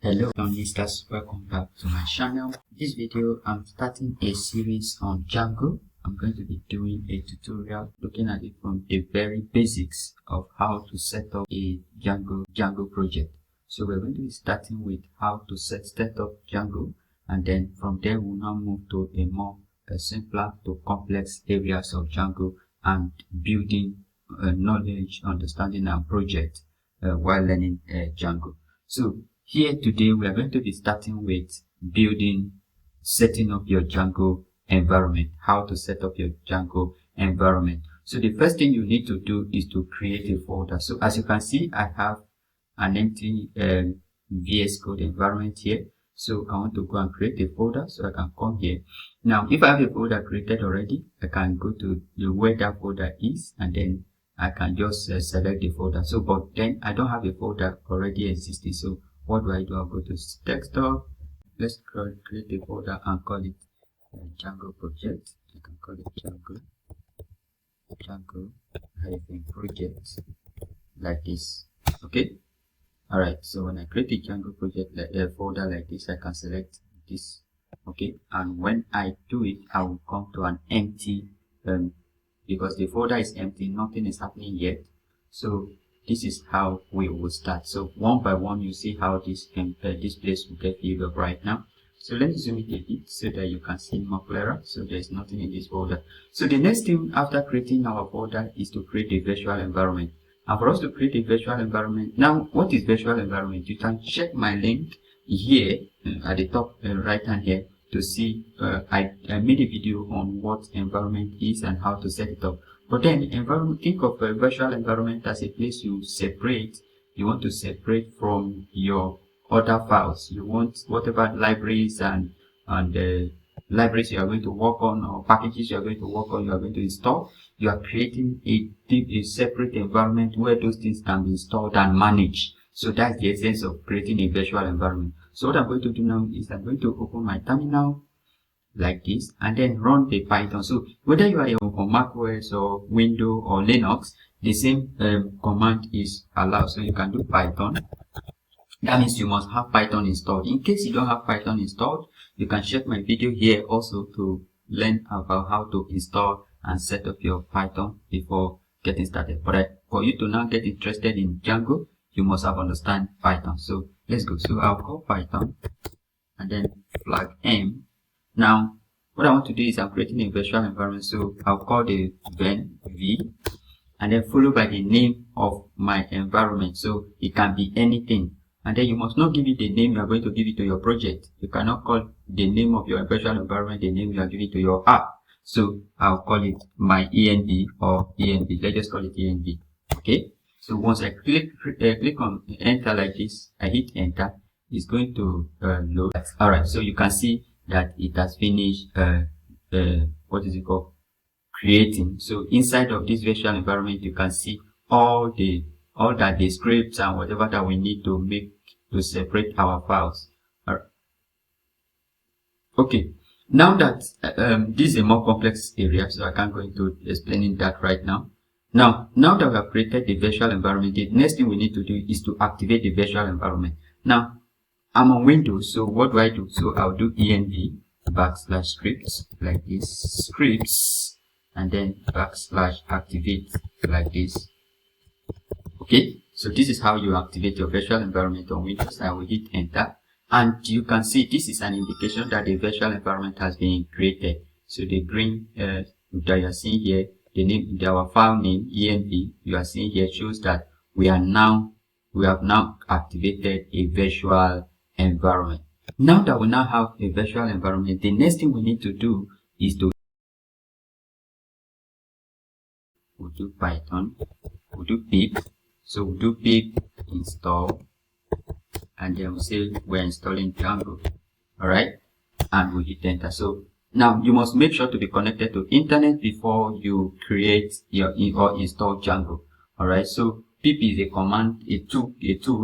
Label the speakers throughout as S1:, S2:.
S1: Hello Donistas, welcome back to my channel. This video I'm starting a series on Django. I'm going to be doing a tutorial looking at it from the very basics of how to set up a Django project. So we're going to be starting with how to set up Django, and then from there we'll now move to a more simpler to complex areas of Django and building knowledge, understanding and project while learning Django. So here today we are going to be starting with setting up your Django environment, how to set up your Django environment. So the first thing you need to do is to create a folder. So as you can see, I have an empty VS Code environment here. So I want to go and create a folder, so I can come here. Now, if I have a folder created already, I can go to where that folder is, and then I can just select the folder. So, but then I don't have a folder already existing. So what do? I'll go to desktop. Let's create a folder and call it Django project. I can call it Django project like this. Okay. All right. So when I create a Django project folder like this, I can select this. Okay. And when I do it, I will come to an empty because the folder is empty, nothing is happening yet. So this is how we will start. So one by one, you see how this place will get filled up right now. So let me zoom it a bit so that you can see more clearer. So there's nothing in this folder. So the next thing after creating our folder is to create a virtual environment. And for us to create a virtual environment, now what is virtual environment? You can check my link here at the top right hand here to see I made a video on what environment is and how to set it up. But then environment, think of a virtual environment as a place you want to separate from your other files. You want whatever libraries and libraries you are going to work on, or packages you are going to work on, you are going to install. You are creating a separate environment where those things can be installed and managed. So that's the essence of creating a virtual environment. So what I'm going to do now is I'm going to open my terminal like this and then run the Python. So whether you are on Mac OS or Windows or Linux, the same command is allowed. So you can do Python. That means you must have Python installed. In case you don't have Python installed, you can check my video here also to learn about how to install and set up your Python before getting started. But for you to now get interested in Django, you must have understand Python. So let's go. So I'll call Python and then flag M. Now, what I want to do is I'm creating a virtual environment. So I'll call the ven v and then followed by the name of my environment. So it can be anything. And then you must not give it the name you are going to give it to your project. You cannot call the name of your virtual environment the name you are giving to your app. So I'll call it my env or env. Let's just call it env. Okay. So once I click on enter like this, I hit enter. It's going to load. All right. So you can see that it has finished what is it called, creating. So inside of this virtual environment you can see all that the scripts and whatever that we need to make to separate our files. All right. Okay, now that this is a more complex area, so I can't go into explaining that right now. Now that we have created the virtual environment, the next thing we need to do is to activate the virtual environment. Now I'm on Windows, so what do? So I'll do env /scripts like this, scripts, and then /activate like this. Okay, so this is how you activate your virtual environment on Windows. I will hit enter, and you can see this is an indication that the virtual environment has been created. So the green that you are seeing here, the name, our file name env, you are seeing here shows that we have now activated a virtual environment. Now that we now have a virtual environment, the next thing we need to do is to do Python, we'll do pip. So we'll do pip install, and then we'll say we're installing Django. All right, and we'll hit enter. So now you must make sure to be connected to internet before you create or install Django. All right, so pip is a command, a tool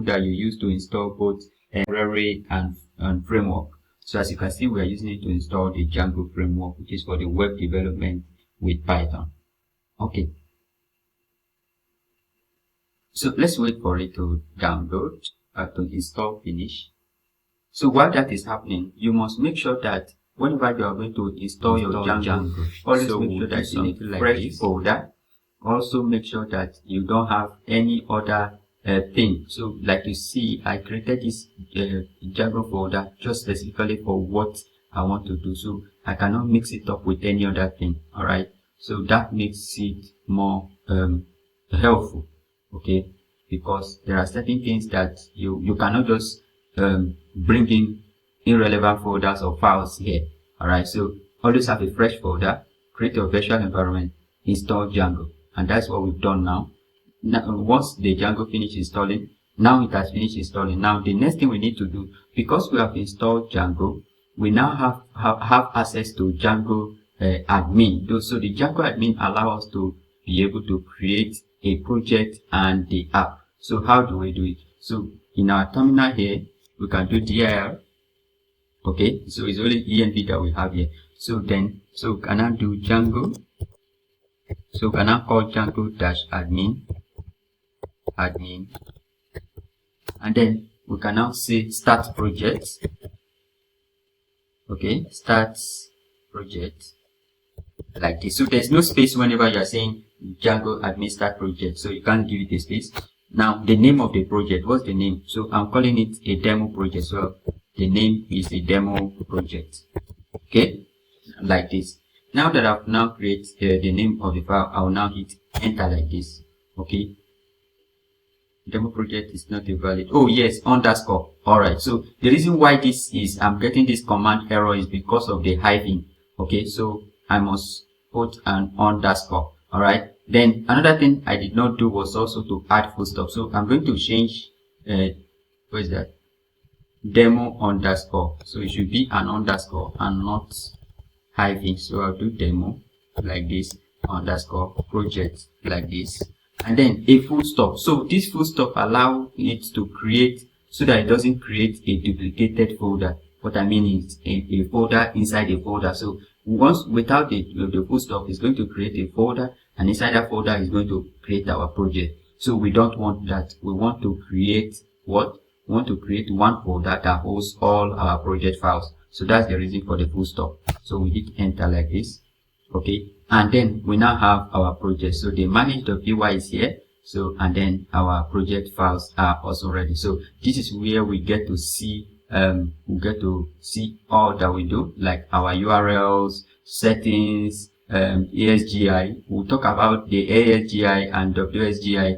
S1: that you use to install both library and framework. So as you can see, we are using it to install the Django framework, which is for the web development with Python. Okay, so let's wait for it to download, to install finish. So while that is happening, you must make sure that whenever you are going to install your Django, always make sure that it's in a fresh folder. Also make sure that you don't have any other thing. So like you see, I created this Django folder just specifically for what I want to do. So I cannot mix it up with any other thing. All right. So that makes it more helpful. Okay, because there are certain things that you cannot just bring in irrelevant folders or files here. All right. So always have a fresh folder, create your virtual environment, install Django, and that's what we've done now. Now, once the Django finishes installing, now it has finished installing. Now the next thing we need to do, because we have installed Django, we now have access to Django admin. So the Django admin allows us to be able to create a project and the app. So how do we do it? So in our terminal here, we can do dir. Okay, so it's only env that we have here. So can I do Django? So can I call Django dash admin, and then we can now say start project. Okay, start project like this. So there's no space whenever you are saying Django admin start project, so you can't give it a space. Now the name of the project, what's the name? So I'm calling it a demo project. So the name is a demo project. Okay, like this. Now that I've now created the name of the file, I'll now hit enter like this. Okay, demo project is not valid. Oh yes, underscore. All right, so the reason why this is I'm getting this command error is because of the hyphen. Okay, so I must put an underscore. All right, then another thing I did not do was also to add full stop. So I'm going to change what is that, demo underscore. So it should be an underscore and not hyphen. So I'll do demo like this, underscore project like this, and then a full stop. So this full stop allows it to create, so that it doesn't create a duplicated folder. What I mean is a folder inside a folder. So once without the full stop, it's going to create a folder, and inside that folder is going to create our project. So we don't want that. We want to create what? We want to create one folder that holds all our project files. So that's the reason for the full stop. So we hit enter like this. Okay, and then we now have our project. So the manage.py is here. So and then our project files are also ready. So this is where we get to see all that we do, like our URLs, settings, ASGI. We'll talk about the ASGI and WSGI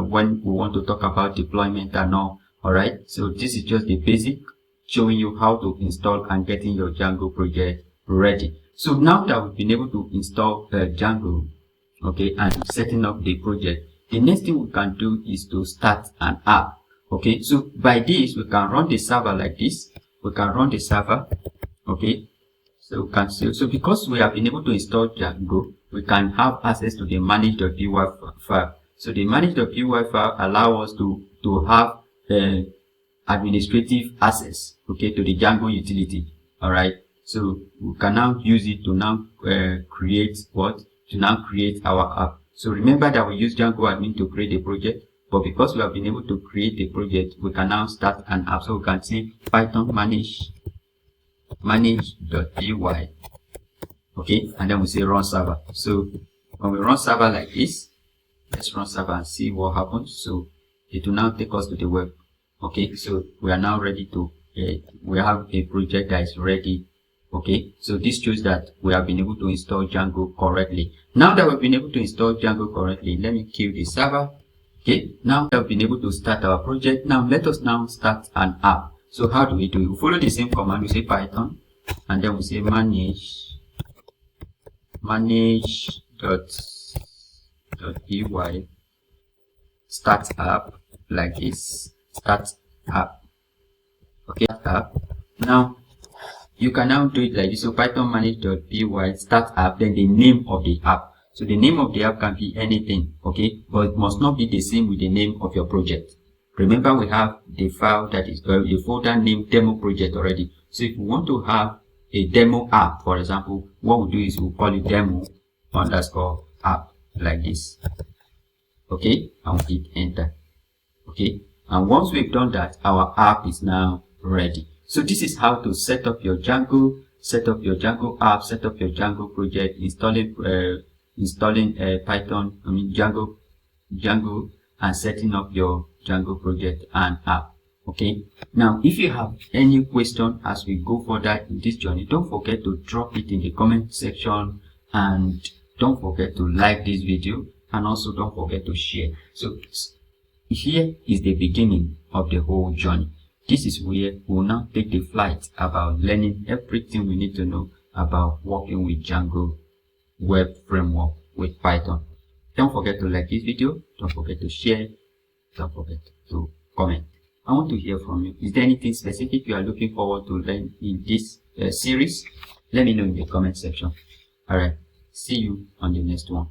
S1: when we want to talk about deployment and all. All right, so this is just the basic, showing you how to install and getting your Django project ready. So now that we've been able to install Django, okay, and setting up the project, the next thing we can do is to start an app. Okay, so by this we can run the server like this. We can run the server. Okay, so we can see, so because we have been able to install Django, we can have access to the manage.py file. So the manage.py file allows us to have administrative access, okay, to the Django utility. All right, so we can now use it to now create our app. So remember that we use Django admin to create a project, but because we have been able to create a project, we can now start an app. So we can say Python manage.py, okay, and then we say run server. So when we run server like this, let's run server and see what happens. So it will now take us to the web. Okay, so we are now ready to we have a project that is ready. Okay, so this shows that we have been able to install Django correctly. Now that we've been able to install Django correctly, let me kill the server. Okay, now that we've been able to start our project, now let us now start an app. So how do we do it? We follow the same command. We say Python, and then we say manage.py start app like this. Start app. Okay, app. Now you can now do it like this. So Python manage.py start app, then the name of the app. So the name of the app can be anything, okay, but it must not be the same with the name of your project. Remember, we have the file that is the folder named demo project already. So if we want to have a demo app, for example, what we'll do is we'll call it demo underscore app. like this. Okay, and hit enter. Okay, and once we've done that, our app is now ready. So this is how to set up your Django, app, set up your Django project, installing Python, Django, and setting up your Django project and app. Okay, now if you have any question as we go further in this journey, don't forget to drop it in the comment section, and don't forget to like this video, and also don't forget to share. So here is the beginning of the whole journey. This is where we'll now take the flight about learning everything we need to know about working with Django web framework with Python. Don't forget to like this video, don't forget to share, don't forget to comment. I want to hear from you. Is there anything specific you are looking forward to learn in this series? Let me know in the comment section. Alright, see you on the next one.